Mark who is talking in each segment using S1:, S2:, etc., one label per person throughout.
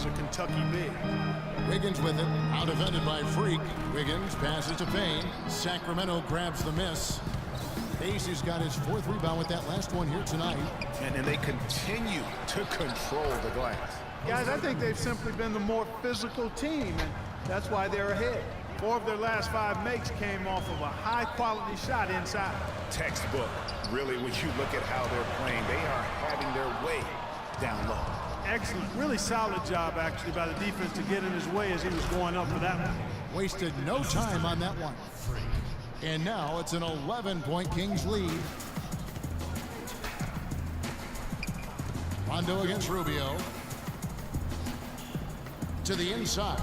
S1: as a Kentucky big.
S2: Wiggins with it, out defended by Freak. Wiggins passes to Payne. Sacramento grabs the miss. Bass got his 4th rebound with that last one here tonight.
S3: And they continue to control the glass.
S1: Guys, I think they've simply been the more physical team, and that's why they're ahead. 4 of their last 5 makes came off of a high-quality shot inside.
S3: Textbook. Really, when you look at how they're playing, they are having their way down low.
S1: Excellent. Really solid job, actually, by the defense to get in his way as he was going up for that one.
S2: Wasted no time on that one. And now it's an 11-point Kings lead. Rondo against Rubio. To the inside.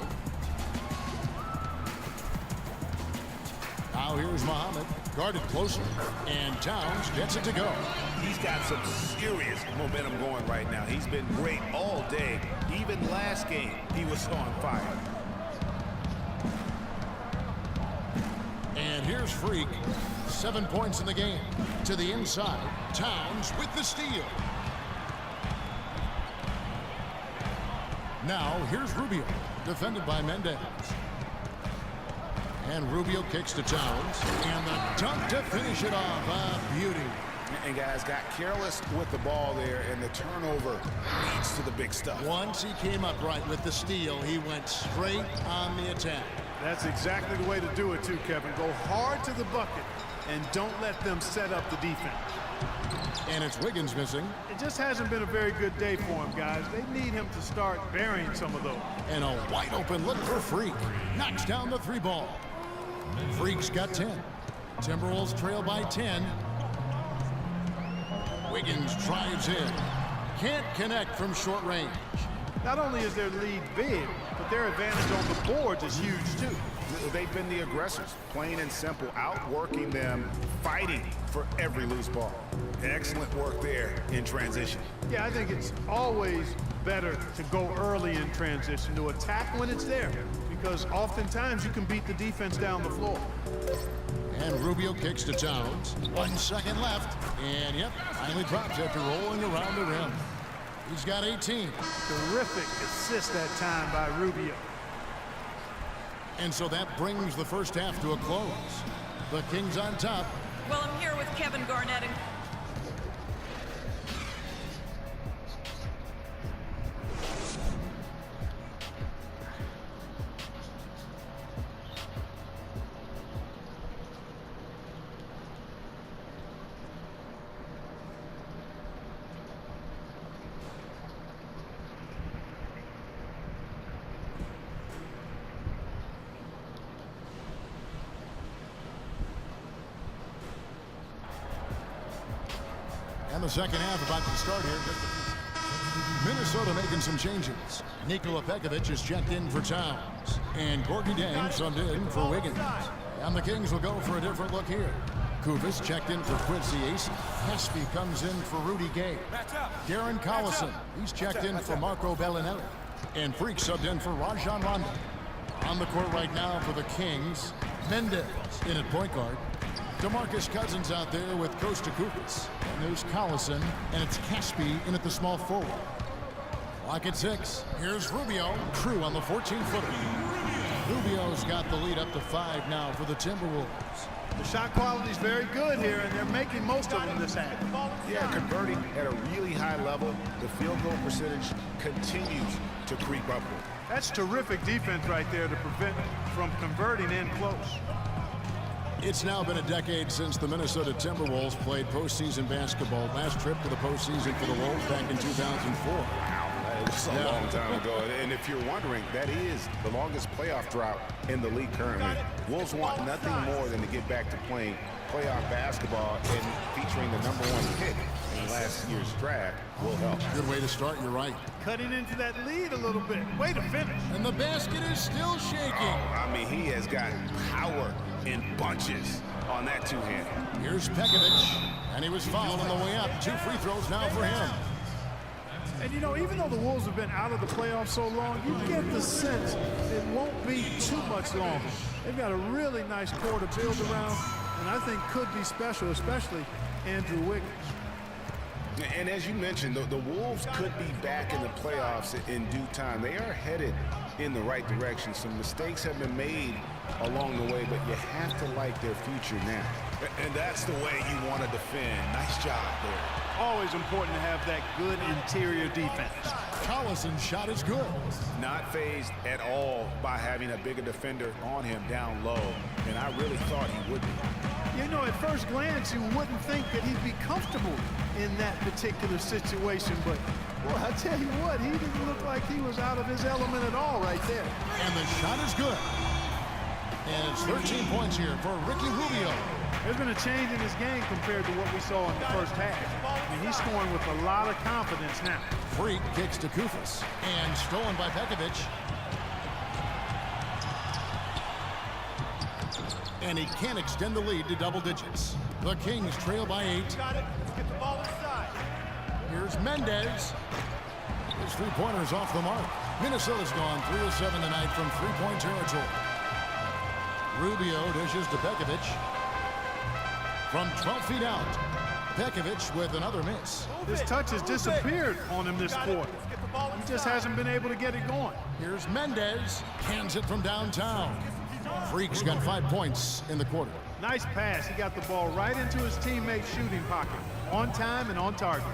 S2: Now here's Muhammad. Guarded closely. And Towns gets it to go.
S3: He's got some serious momentum going right now. He's been great all day. Even last game, he was on fire.
S2: And here's Freak. 7 points in the game. To the inside. Towns with the steal. Now here's Rubio. Defended by Mendez. And Rubio kicks to Towns. And the dunk to finish it off. A beauty.
S3: And guys got careless with the ball there, and the turnover leads to the big stuff.
S2: Once he came up right with the steal, he went straight on the attack.
S1: That's exactly the way to do it too, Kevin. Go hard to the bucket and don't let them set up the defense.
S2: And it's Wiggins missing.
S1: It just hasn't been a very good day for him, guys. They need him to start burying some of those.
S2: And a wide open look for Freak. Knocks down the 3 ball. Freak's got 10. Timberwolves trail by 10. Wiggins drives in. Can't connect from short range.
S1: Not only is their lead big, but their advantage on the boards is huge too.
S3: They've been the aggressors, plain and simple, outworking them, fighting for every loose ball. Excellent work there in transition.
S1: Yeah, I think it's always better to go early in transition, to attack when it's there, because oftentimes you can beat the defense down the floor.
S2: And Rubio kicks to Towns. 1 second left. And yep, finally drops after rolling around the rim. He's got 18.
S1: Terrific assist that time by Rubio.
S2: And so that brings the first half to a close. The Kings on top.
S4: Well, I'm here with Kevin Garnett and
S2: And the second half about to start here. Minnesota making some changes. Nikola Pekovic is checked in for Towns. And Gorgui Dieng subbed in for Wiggins. And the Kings will go for a different look here. Kuvas checked in for Quincy Ace. Hesby comes in for Rudy Gay. Darren Collison, he's checked in for Marco Bellinelli. And Freak subbed in for Rajon Rondo. On the court right now for the Kings, Mendez in at point guard. DeMarcus Cousins out there with Kosta Kufis. And there's Collison, and it's Hesby in at the small forward. Lock at 6. Here's Rubio. Crew on the 14-footer. Rubio's got the lead up to 5 now for the Timberwolves.
S1: The shot quality is very good here, and they're making most of them this half.
S3: Yeah, converting at a really high level. The field goal percentage continues to creep upward.
S1: That's terrific defense right there to prevent from converting in close.
S2: It's now been a decade since the Minnesota Timberwolves played postseason basketball. Last trip to the postseason for the Wolves back in 2004.
S3: Wow, that was a long time ago. And if you're wondering, that is the longest playoff drought in the league currently. Wolves want nothing more than to get back to playing playoff basketball, and featuring the #1 pick in last year's draft will help.
S2: Good way to start, you're right.
S1: Cutting into that lead a little bit. Way to finish.
S2: And the basket is still shaking.
S3: I mean, he has got power in bunches on that two-hand.
S2: Here's Pekovic, and he was fouled on the way up. 2 free throws now for him.
S1: And you know, even though the Wolves have been out of the playoffs so long, you get the sense it won't be too much longer. They've got a really nice core to build around, and I think could be special, especially Andrew Wiggins.
S3: And as you mentioned, the Wolves could be back in the playoffs in due time. They are headed in the right direction. Some mistakes have been made along the way, but you have to like their future now.
S5: And that's the way you want to defend. Nice job there.
S1: Always important to have that good interior defense.
S2: Collison's shot is good.
S3: Not fazed at all by having a bigger defender on him down low, and I really thought he would be.
S1: You know, at first glance, you wouldn't think that he'd be comfortable in that particular situation, but, boy, I tell you what, he didn't look like he was out of his element at all right there.
S2: And the shot is good. And it's 13 points here for Ricky Rubio.
S1: There's been a change in his game compared to what we saw in the first half. I mean, he's scoring with a lot of confidence now.
S2: Freak kicks to Kufis. And stolen by Pekovic. And he can't extend the lead to double digits. The Kings trail by 8. Here's Mendez. His three-pointer's off the mark. Minnesota's gone 3 of 7 tonight from three-point territory. Rubio dishes to Pekovic. From 12 feet out, Pekovic with another miss.
S1: His touch has disappeared on him this quarter. He just hasn't been able to get it going.
S2: Here's Mendez. Cans it from downtown. Freak's got 5 points in the quarter.
S1: Nice pass. He got the ball right into his teammate's shooting pocket. On time and on target.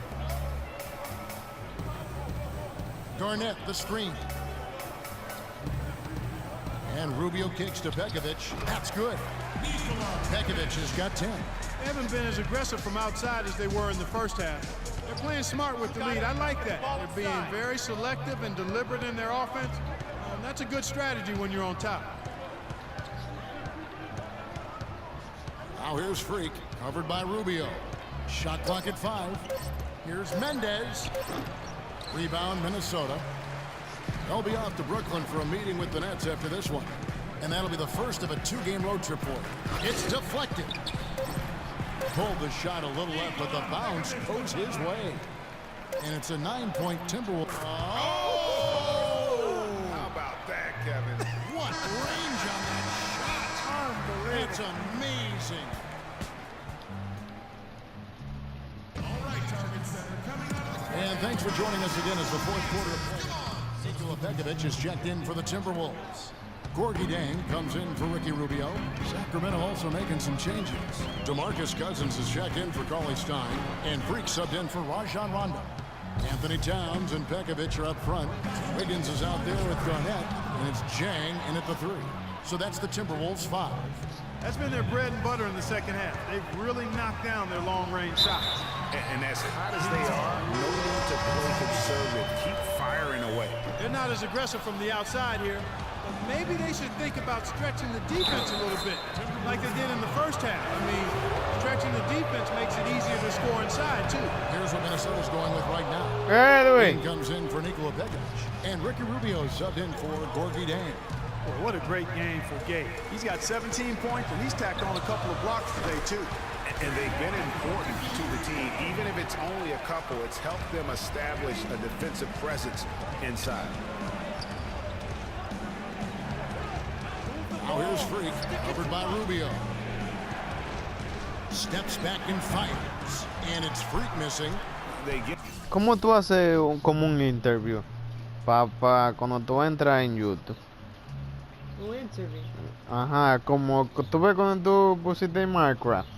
S2: Garnett, the screen. And Rubio kicks to Pekovic. That's good. Pekovic has got 10.
S1: They haven't been as aggressive from outside as they were in the first half. They're playing smart with the lead. I like that. They're being very selective and deliberate in their offense. That's a good strategy when you're on top.
S2: Now here's Freak, covered by Rubio. Shot clock at 5. Here's Mendez. Rebound, Minnesota. They'll be off to Brooklyn for a meeting with the Nets after this one. And that'll be the first of a 2-game road trip for him. It's deflected. Pulled the shot a little left, but the bounce goes his way. And it's a 9-point Timberwolves.
S3: Oh! How about that, Kevin?
S2: What range on that shot? Unbelievable. It's amazing. And thanks for joining us again as the fourth quarter of play. Nikola Pekovic is checked in for the Timberwolves. Gorgie Dang comes in for Ricky Rubio. Sacramento also making some changes. DeMarcus Cousins is checked in for Cauley Stein. And Freak subbed in for Rajon Rondo. Anthony Towns and Pekovic are up front. Wiggins is out there with Garnett. And it's Jang in at the 3. So that's the Timberwolves 5.
S1: That's been their bread and butter in the second half. They've really knocked down their long-range shots.
S3: And as hot as they are, no need to play conservative. Keep firing away.
S1: They're not as aggressive from the outside here. But maybe they should think about stretching the defense a little bit, like they did in the first half. I mean, stretching the defense makes it easier to score inside, too.
S2: Here's what Minnesota's going with right now.
S6: Anyway.
S2: Comes in for Nikola Pekovic. And Ricky Rubio subbed in for Gorgie Dang.
S1: Boy, what a great game for Gabe. He's got 17 points, and he's tacked on a couple of blocks today, too.
S3: And they've been important to the team. Even if it's only a couple, it's helped them establish a defensive presence inside.
S2: Now here's Freak, covered by Rubio. Steps back and fires. And it's Freak missing.
S3: They get
S6: ¿Cómo tú haces como un interview? Cuando tú entras en YouTube.
S7: Un interview.
S6: Ajá, como tú ves cuando tú pusiste en Minecraft.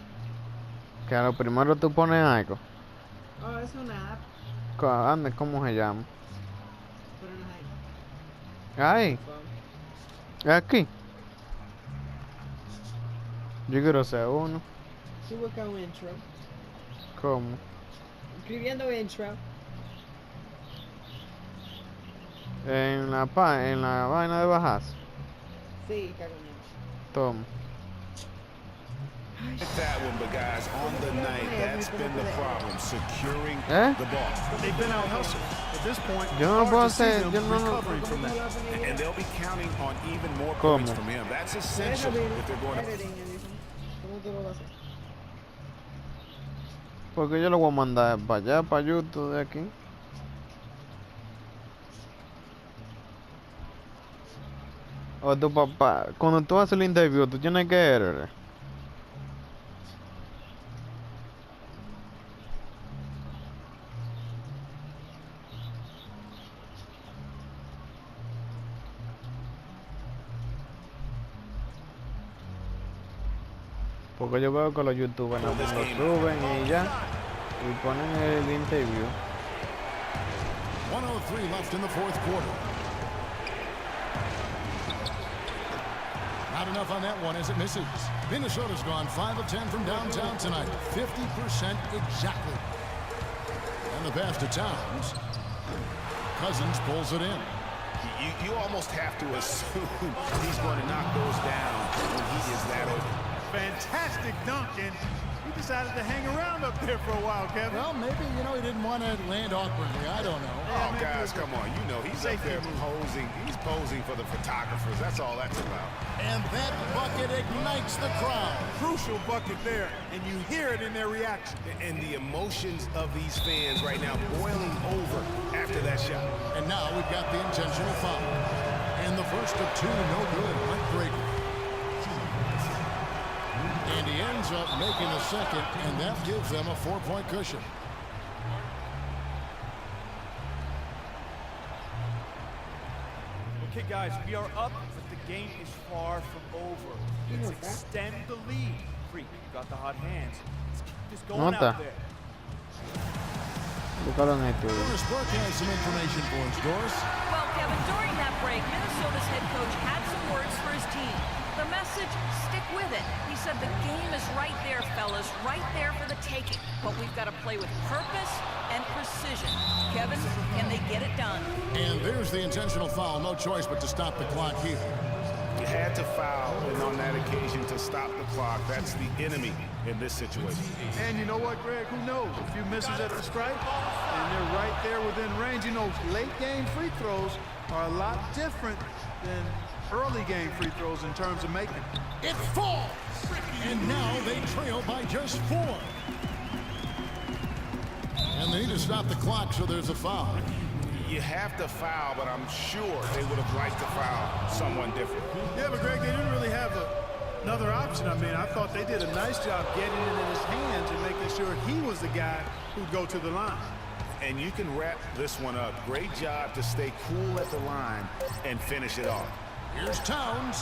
S6: Que a lo primero tú pones algo.
S7: Oh, es una app.
S6: Ande, ¿cómo se llama?
S7: Pero no hay.
S6: Ahí, aquí. Yo quiero ser uno.
S7: Subo acá un intro.
S6: ¿Cómo?
S7: Escribiendo intro.
S6: En la vaina de bajas.
S7: Sí, cagón.
S6: Toma.
S3: that one, but guys, on the night, that's been the problem, securing the ball.
S1: They've been out hustled. At this point,
S6: Yo no
S1: hard
S6: puedo
S1: to see
S6: hacer,
S1: them
S6: yo no,
S1: recovering from that.
S3: And they'll be counting on even more points
S6: ¿Cómo?
S3: from him. That's essential if they're going to...
S7: ¿Cómo tú lo vas a hacer?
S6: Porque yo lo voy a mandar para allá, para YouTube de aquí. O tu papá, cuando tú haces el interview, tú tienes que ir. Porque yo veo que los youtubers nada más lo suben y ya. Y ponen el interview.
S2: 1:03 left in the fourth quarter. Not enough on that one as it misses. Minnesota's gone 5 of 10 from downtown tonight. 50% exactly. And the pass to Towns. Cousins pulls it in.
S3: You almost have to assume he's going to knock those down when he is that open.
S1: Fantastic dunk, and he decided to hang around up there for a while, Kevin.
S2: Well, maybe, you know, he didn't want to land awkwardly. I don't know.
S3: Oh, guys, come on. You know, he's up there posing. He's posing for the photographers. That's all that's about.
S2: And that bucket ignites the crowd.
S1: Crucial bucket there, and you hear it in their reaction.
S3: And the emotions of these fans right now boiling over after that shot.
S2: And now we've got the intentional foul. And the first of two, no good. Heartbreaker. And he ends up making the second, and that gives them a 4-point cushion.
S8: Okay, guys, we are up, but the game is far from over. Let's extend the lead. Freak, you got the hot hands. Let's keep this going out there.
S6: Búscalo en el
S2: Doris Burke has some information for us, Doris.
S4: Well, Kevin, during that break, Minnesota's head coach had some words for his team. The message, stick with it. He said the game is right there, fellas, right there for the taking. But we've got to play with purpose and precision. Kevin, can they get it done?
S2: And there's the intentional foul. No choice but to stop the clock here.
S3: You had to foul, and on that occasion to stop the clock. That's the enemy in this situation.
S1: And you know what, Greg? Who knows? A few misses at the stripe, and they're right there within range. You know, late game free throws are a lot different than early game free throws in terms of making.
S2: It falls! And now they trail by just 4. And they need to stop the clock, so there's a foul.
S3: You have to foul, but I'm sure they would have liked to foul someone different.
S1: Yeah, but Greg, they didn't really have another option. I mean, I thought they did a nice job getting it in his hands and making sure he was the guy who'd go to the line.
S3: And you can wrap this one up. Great job to stay cool at the line and finish it off.
S2: Here's Towns.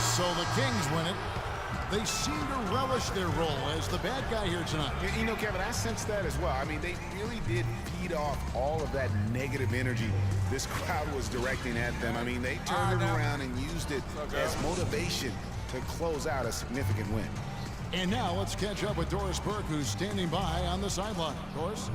S2: So the Kings win it. They seem to relish their role as the bad guy here tonight.
S3: You know, Kevin, I sense that as well. I mean, they really did feed off all of that negative energy this crowd was directing at them. I mean, they turned it around and used it as motivation to close out a significant win.
S2: And now let's catch up with Doris Burke, who's standing by on the sideline. Doris?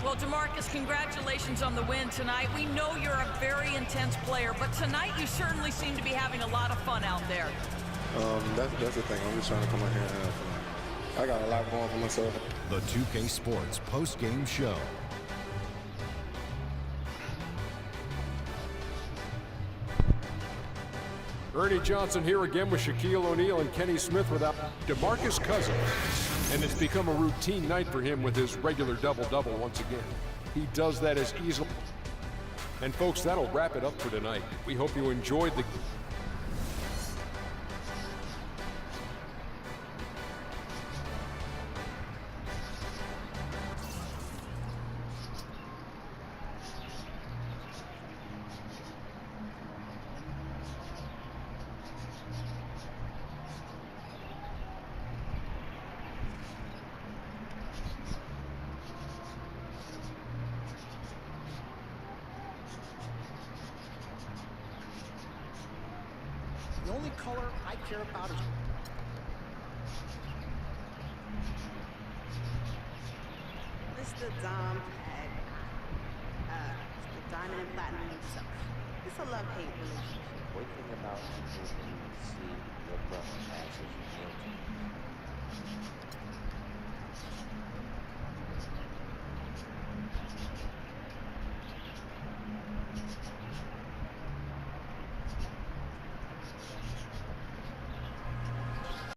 S4: Well, DeMarcus, congratulations on the win tonight. We know you're a very intense player, but tonight you certainly seem to be having a lot of fun out there.
S9: That's the thing. I'm just trying to come out here and have fun. I got a lot going for myself.
S10: The 2K Sports post-game show.
S11: Ernie Johnson here again with Shaquille O'Neal and Kenny Smith without DeMarcus Cousins. And it's become a routine night for him with his regular double-double once again. He does that as easily. And folks, that'll wrap it up for tonight. We hope you enjoyed the...
S12: The only color I care about is...
S13: Mr. Dom had the diamond and platinum himself. It's a love-hate relationship.
S14: One thing about people who see your brother